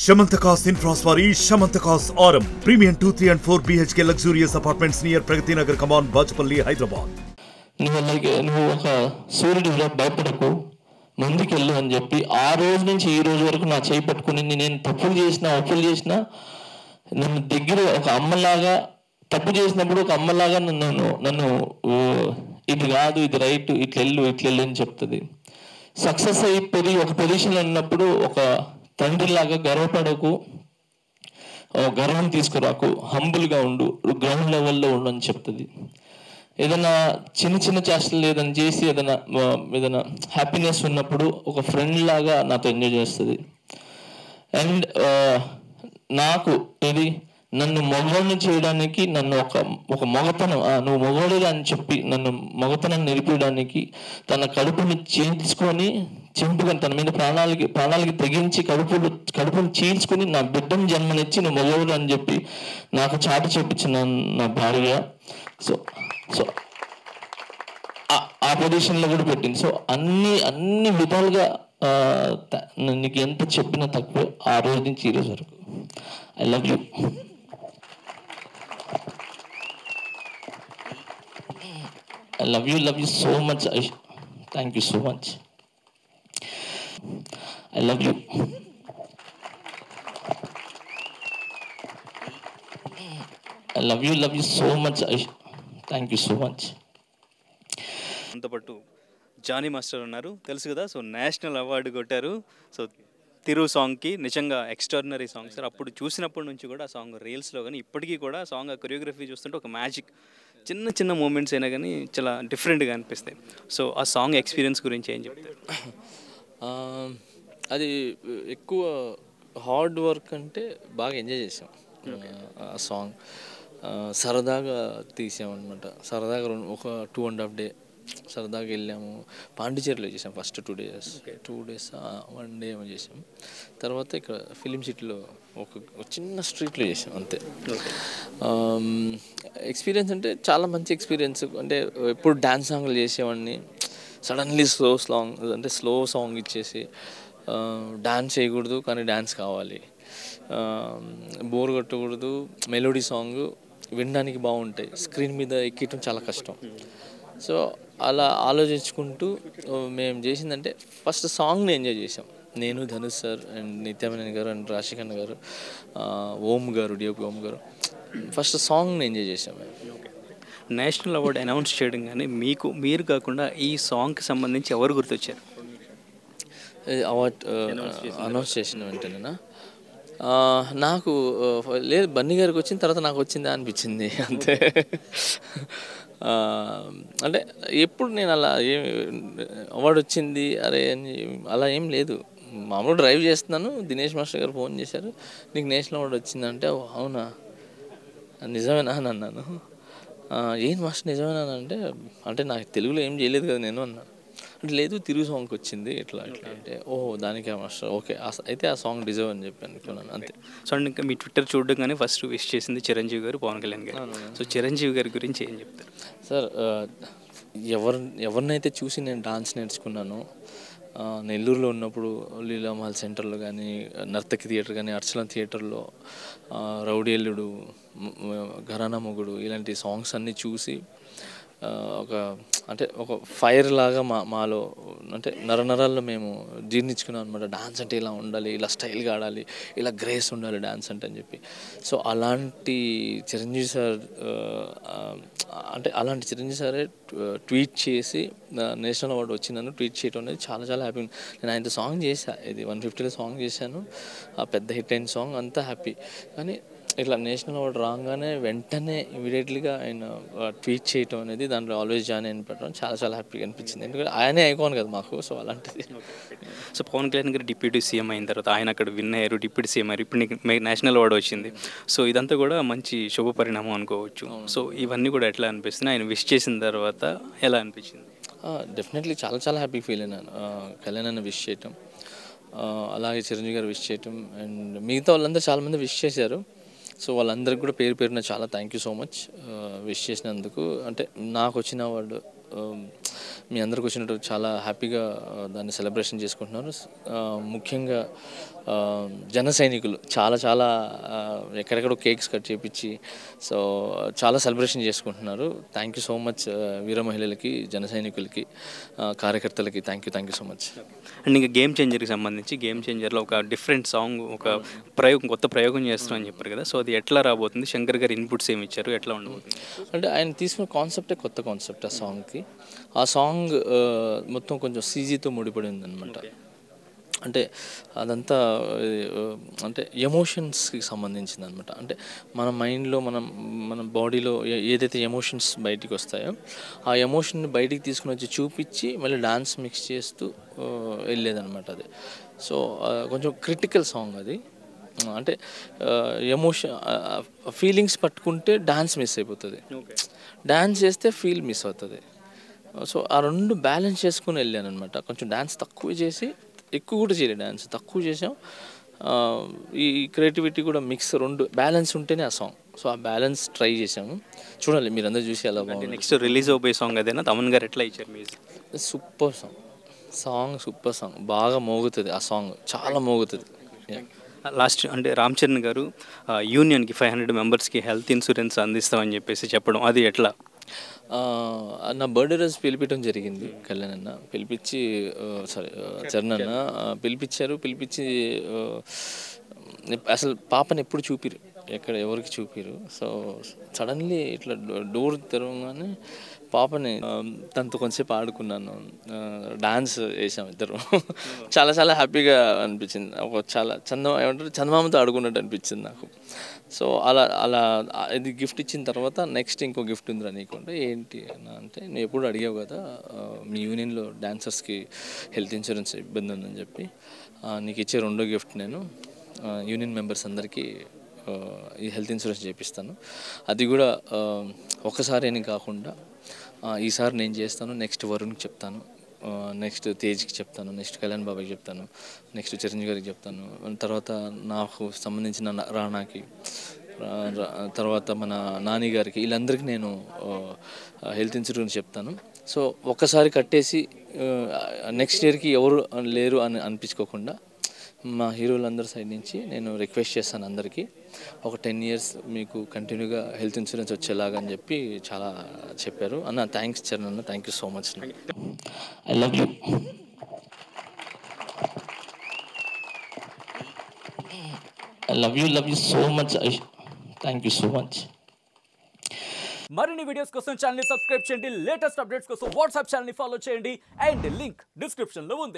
Shamantakas Infraswari Shamantakas Aurum Premium 2, 3 and 4 BHK luxurious apartments near Pragati Nagar Kaman, Bajpalli, Hyderabad. నువ్వు ఒక సూర్యుడిగా భయపడకు ముందుకెళ్ళు అని చెప్పి ఆ రోజు నుంచి ఈ రోజు వరకు నా చేయి పట్టుకుని నేను తప్పులు చేసినా నన్ను దగ్గర ఒక అమ్మలాగా తప్పు చేసినప్పుడు ఒక అమ్మలాగా నన్ను ఇది కాదు ఇది రైట్ ఇట్లెళ్ళు అని చెప్తుంది. సక్సెస్ అయిపోయి ఒక పొజిషన్లో ఉన్నప్పుడు ఒక తండ్రిలాగా గర్వపడకు, గర్వం తీసుకురాకు, హంబుల్గా ఉండు, గ్రౌండ్ లెవెల్లో ఉండు అని చెప్తుంది. ఏదైనా చిన్న చేష్టలు ఏదైనా చేసి ఏదైనా హ్యాపీనెస్ ఉన్నప్పుడు ఒక ఫ్రెండ్ లాగా నాతో ఎంజాయ్ చేస్తుంది. అండ్ నాకు ఇది నన్ను మగవాడిని చేయడానికి నన్ను ఒక మగతనం నువ్వు మగవాడిగా అని చెప్పి నన్ను మగతనం నిలిపేయడానికి తన కడుపుని చింపుకొని తన మీద ప్రాణాలకి తెగించి కడుపుని చీల్చుకుని నా బిడ్డను జన్మనిచ్చి నువ్వు మగవాడు అని చెప్పి నాకు చాటి చెప్పించిన నా భార్య. సో ఆ పొజిషన్లో కూడా పెట్టింది. సో అన్ని విధాలుగా నీకు ఎంత చెప్పినా తక్కువే ఆ రోజు నుంచి ఈ రోజు వరకు. I love you. I love you so much. Thank you so much. I love you. I love you so much. Thank you so much. అంతపాటు జానీ మాస్టర్ ఉన్నారు, తెలుసు కదా. సో నేషనల్ అవార్డు కొట్టారు. సో తిరు సాంగ్కి నిజంగా ఎక్స్ట్రాడినరీ సాంగ్ సార్. అప్పుడు చూసినప్పటి నుంచి కూడా ఆ సాంగ్ రీల్స్లో కానీ ఇప్పటికీ కూడా సాంగ్ కొరియోగ్రఫీ చూస్తుంటే ఒక మ్యాజిక్. చిన్న మూమెంట్స్ అయినా కానీ చాలా డిఫరెంట్గా అనిపిస్తాయి. సో ఆ సాంగ్ ఎక్స్పీరియన్స్ గురించి ఏం చెప్తారు? అది ఎక్కువ హార్డ్ వర్క్ అంటే బాగా ఎంజాయ్ చేసాం ఆ సాంగ్. సరదాగా తీసామన్నమాట. సరదాగా ఒక 2.5 days సరదాగా వెళ్ళాము. పాండిచేరిలో చేసాం ఫస్ట్ 2 days 1 day ఏమో చేసాం. తర్వాత ఇక్కడ ఫిలిం సిటీలో ఒక చిన్న స్ట్రీట్లో చేసాం అంతే. ఎక్స్పీరియన్స్ అంటే చాలా మంచి ఎక్స్పీరియన్స్. అంటే ఎప్పుడు డ్యాన్స్ సాంగ్లు చేసేవాడిని, సడన్లీ స్లో సాంగ్ ఇచ్చేసి డ్యాన్స్ చేయకూడదు కానీ డ్యాన్స్ కావాలి, బోర్ కొట్టకూడదు, మెలోడీ సాంగ్ వినడానికి బాగుంటాయి, స్క్రీన్ మీద ఎక్కడం చాలా కష్టం. సో అలా ఆలోచించుకుంటూ మేము చేసిందంటే ఫస్ట్ సాంగ్ని ఎంజాయ్ చేసాం. నేను, ధనుష్ సార్ అండ్ నిత్యామేనన్ గారు అండ్ రాశిఖన్నా గారు, ఓం గారు, డిఓపి ఓం గారు ఫస్ట్ సాంగ్ని ఎంజాయ్ చేసాం మేము. నేషనల్ అవార్డు అనౌన్స్ చేయడం కానీ మీరు కాకుండా ఈ సాంగ్కి సంబంధించి ఎవరు గుర్తొచ్చారు? అవార్డ్ అనౌన్స్ చేసిన వెంటనేనా నాకు లేదు, బన్నీ గారికి వచ్చిన తర్వాత నాకు వచ్చిందా అనిపించింది అంతే. అంటే ఎప్పుడు నేను అలా అవార్డు వచ్చింది అరే అని అలా ఏం లేదు. మామూలు డ్రైవ్ చేస్తున్నాను, దినేష్ మాస్టర్ గారు ఫోన్ చేశారు, నీకు నేషనల్ అవార్డు వచ్చిందంటే అవునా నిజమేనా అని అన్నాను. ఏంటి మాస్టర్ నిజమేనా అంటే నాకు తెలుగులో ఏం చేయలేదు కదా నేను అన్నాను. అంటే లేదు తిరుగు సాంగ్కి వచ్చింది ఇట్లా అంటే ఓహో దానికే మాస్టర్ ఓకే అయితే ఆ సాంగ్ డిజర్వ్ అని చెప్పి అనుకున్నాను అంతే. సో అండ్ ఇంకా మీ ట్విట్టర్ చూడగానే ఫస్ట్ విష్ చేసింది చిరంజీవి గారు, పవన్ కళ్యాణ్ గారు. సో చిరంజీవి గారి గురించి ఏం చెప్తారు సార్? ఎవరినైతే చూసి నేను డాన్స్ నేర్చుకున్నానో, నెల్లూరులో ఉన్నప్పుడు లీలామహల్ సెంటర్లో కానీ, నర్తకి థియేటర్ కానీ, అర్చన థియేటర్లో రౌడీ ఎల్లుడు, ఘరానా మొగుడు ఇలాంటి సాంగ్స్ అన్నీ చూసి ఒక ఫైర్ లాగా మాలో అంటే నరాల్లో మేము జీర్ణించుకున్నాం అనమాట. డాన్స్ అంటే ఇలా ఉండాలి, ఇలా స్టైల్గా ఆడాలి, ఇలా గ్రేస్ ఉండాలి డాన్స్ అని చెప్పి. సో అలాంటి చిరంజీవి సారే ట్వీట్ చేసి నేషనల్ అవార్డు వచ్చిందని ట్వీట్ చేయడం అనేది చాలా చాలా హ్యాపీ. నేను ఆయనతో సాంగ్ చేశాను, ఇది 150లో సాంగ్ చేశాను, ఆ పెద్ద హిట్ అయిన సాంగ్, అంతా హ్యాపీ. కానీ ఇట్లా నేషనల్ అవార్డు రాగానే వెంటనే ఇమీడియట్లీగా ఆయన ట్వీట్ చేయటం అనేది, దాంట్లో ఆల్వేస్ జాయిన్ అని పెట్టడం చాలా చాలా హ్యాపీగా అనిపించింది. ఎందుకంటే ఆయనే ఐకాన్ కదా మాకు. సో అలాంటిది. సో పవన్ కళ్యాణ్ గారు డిప్యూటీ సీఎం అయిన తర్వాత ఆయన అక్కడ విన్ అయ్యారు, డిప్యూటీ సీఎం అయ్యారు, ఇప్పుడు మీకు నేషనల్ అవార్డు వచ్చింది. సో ఇదంతా కూడా మంచి శుభ పరిణామం అనుకోవచ్చు. సో ఇవన్నీ కూడా ఎట్లా అనిపిస్తుంది? ఆయన విష్ చేసిన తర్వాత ఎలా అనిపించింది? డెఫినెట్లీ చాలా చాలా హ్యాపీ ఫీల్ అయినాను. కళ్యాణ్ అన్న విష్ చేయటం, అలాగే చిరంజీవి గారు విష్ చేయటం, అండ్ మిగతా వాళ్ళందరూ చాలామంది విష్ చేశారు. సో వాళ్ళందరికీ కూడా పేరున చాలా thank you so much wish చేసినందుకు. అంటే నాకు వచ్చిన అవార్డు మీ అందరికి వచ్చినట్టు చాలా హ్యాపీగా దాన్ని సెలబ్రేషన్ చేసుకుంటున్నారు. ముఖ్యంగా జన సైనికులు చాలా చాలా ఎక్కడెక్కడో కేక్స్ కట్ చేయించి సో చాలా సెలబ్రేషన్ చేసుకుంటున్నారు. థ్యాంక్ యూ సో మచ్ వీర మహిళలకి, జన సైనికులకి, కార్యకర్తలకి thank you so much. And ఇంకా గేమ్ చేంజర్కి సంబంధించి గేమ్ చేంజర్లో ఒక డిఫరెంట్ సాంగ్, ఒక కొత్త ప్రయోగం చేస్తామని చెప్పారు కదా, సో అది ఎట్లా రాబోతుంది? శంకర్ గారు ఇన్పుట్స్ ఏమి ఇచ్చారు, ఎట్లా ఉండబోతుంది? అంటే ఆయన తీసుకున్న కాన్సెప్టే కొత్త కాన్సెప్ట్ ఆ సాంగ్కి. ఆ సాంగ్ మొత్తం కొంచెం సీజీతో ముడిపడి ఉందన్నమాట. అంటే అదంతా అంటే ఎమోషన్స్కి సంబంధించింది అనమాట. అంటే మన మైండ్లో మన బాడీలో ఏదైతే ఎమోషన్స్ బయటికి వస్తాయో ఆ ఎమోషన్ని బయటికి తీసుకుని వచ్చి చూపించి మళ్ళీ డాన్స్ మిక్స్ చేస్తూ వెళ్ళేదన్నమాట అది. సో కొంచెం క్రిటికల్ సాంగ్ అది. అంటే ఎమోషన్ ఫీలింగ్స్ పట్టుకుంటే డాన్స్ మిస్ అయిపోతుంది, డాన్స్ చేస్తే ఫీల్ మిస్ అవుతుంది. సో ఆ రెండు బ్యాలెన్స్ చేసుకుని వెళ్ళాను అనమాట. కొంచెం డాన్స్ తక్కువ చేసి, ఎక్కువ కూడా చేయలేదు, డాన్స్ తక్కువ చేసాం. ఈ క్రియేటివిటీ కూడా మిక్స్, రెండు బ్యాలెన్స్ ఉంటేనే ఆ సాంగ్. సో ఆ బ్యాలెన్స్ ట్రై చేసాము. చూడాలి మీరందరూ చూసి ఎలా బాగుంది. నెక్స్ట్ రిలీజ్ అవబోయే సాంగ్ అదేనా? తమన్ గారు ఎట్లా ఇచ్చారు మ్యూజిక్? సూపర్ సూపర్ సాంగ్, బాగా మోగుతుంది ఆ సాంగ్, చాలా మోగుతుంది. లాస్ట్ అంటే రామ్ చరణ్ గారు యూనియన్కి 500 మెంబర్స్కి హెల్త్ ఇన్సూరెన్స్ అందిస్తామని చెప్పేసి చెప్పడం, అది ఎట్లా? నా బర్త్డే రోజు పిలిపించడం జరిగింది. కళ్యాణ్ అన్న పిలిపించి, చరణ్ అన్న పిలిపించి అసలు పాపని ఎప్పుడు చూపిరు, ఎవరికి చూపిరు. సో సడన్లీ ఇట్లా డోర్ తెరవగానే పాపని తనతో కొంచెంసేపు ఆడుకున్నాను, డాన్స్ వేసాం ఇద్దరు. చాలా చాలా హ్యాపీగా అనిపించింది. ఒక చాలా చందమామతో ఆడుకున్నట్టు అనిపించింది నాకు. సో అలా ఇది గిఫ్ట్ ఇచ్చిన తర్వాత నెక్స్ట్ ఇంకో గిఫ్ట్ ఉందిరా నీకుంటే ఏంటి అన్న అంటే, నువ్వు ఎప్పుడు అడిగావు కదా మీ యూనియన్లో డాన్సర్స్కి హెల్త్ ఇన్సూరెన్స్ ఇబ్బంది ఉందని చెప్పి, నీకు ఇచ్చే రెండో గిఫ్ట్ నేను యూనియన్ మెంబర్స్ అందరికీ ఈ హెల్త్ ఇన్సూరెన్స్ చేపిస్తాను. అది కూడా ఒకసారి అని కాకుండా ఈసారి నేను చేస్తాను, నెక్స్ట్ వరుణ్కి చెప్తాను, నెక్స్ట్ తేజ్కి చెప్తాను, నెక్స్ట్ కళ్యాణ్ బాబాయ్కి చెప్తాను, నెక్స్ట్ చిరంజీవి గారికి చెప్తాను, తర్వాత నాకు సంబంధించిన రాణాకి, తర్వాత మన నాని గారికి, వీళ్ళందరికీ నేను హెల్త్ ఇన్సూరెన్స్ చెప్తాను. సో ఒక్కసారి కట్టేసి నెక్స్ట్ ఇయర్కి ఎవరు లేరు అని అనిపించుకోకుండా మా హీరోలందరి సైడ్ నుంచి నేను రిక్వెస్ట్ చేస్తాను అందరికీ, ఒక 10 years మీకు కంటిన్యూగా హెల్త్ ఇన్సూరెన్స్ వచ్చేలాగా అని చెప్పి చాలా చెప్పారు. అన్న థ్యాంక్స్ చరణ్ అన్న, thank you so much. I love you. Love you so much. Thank you so much. మరిన్ని వీడియోస్ కోసం ఛానల్ ని సబ్స్క్రైబ్ చేయండి, లేటెస్ట్ అప్డేట్స్ కోసం వాట్సాప్ ఛానల్ ని ఫాలో చేయండి, అండ్ లింక్ డిస్క్రిప్షన్ లో ఉంది.